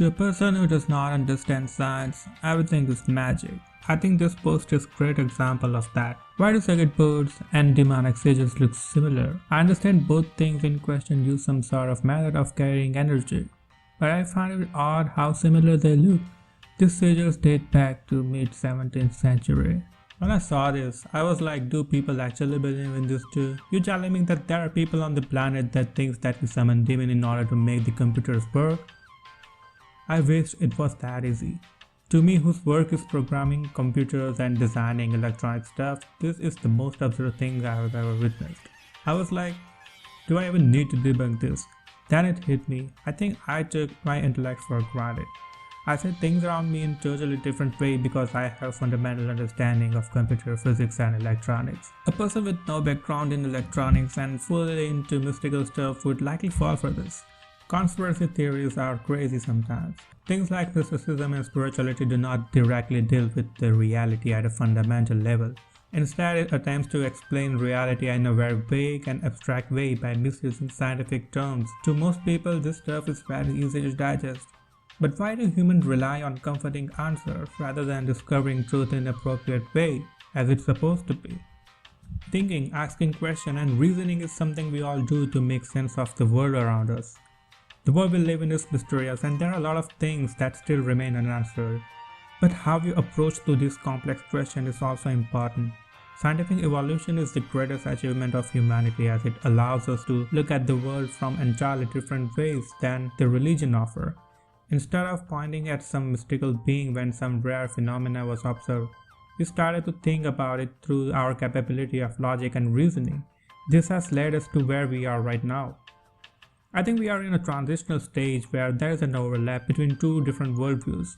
To a person who does not understand science, everything is magic. I think this post is a great example of that. Why do circuit boards and demonic sages look similar? I understand both things in question use some sort of method of carrying energy, but I find it odd how similar they look. These sages date back to mid-17th century. When I saw this, I was like, do people actually believe in this too? You telling me that there are people on the planet that thinks that we summon demon in order to make the computers work? I wished it was that easy. To me, whose work is programming computers and designing electronic stuff, this is the most absurd thing I have ever witnessed. I was like, do I even need to debunk this? Then it hit me. I think I took my intellect for granted. I said things around me in a totally different way because I have fundamental understanding of computer physics and electronics. A person with no background in electronics and fully into mystical stuff would likely fall for this. Conspiracy theories are crazy sometimes. Things like mysticism and spirituality do not directly deal with the reality at a fundamental level. Instead, it attempts to explain reality in a very vague and abstract way by misusing scientific terms. To most people, this stuff is very easy to digest. But why do humans rely on comforting answers rather than discovering truth in an appropriate way, as it's supposed to be? Thinking, asking questions, and reasoning is something we all do to make sense of the world around us. The world we live in is mysterious and there are a lot of things that still remain unanswered. But how you approach to this complex question is also important. Scientific evolution is the greatest achievement of humanity as it allows us to look at the world from entirely different ways than the religion offer. Instead of pointing at some mystical being when some rare phenomena was observed, we started to think about it through our capability of logic and reasoning. This has led us to where we are right now. I think we are in a transitional stage where there is an overlap between two different worldviews.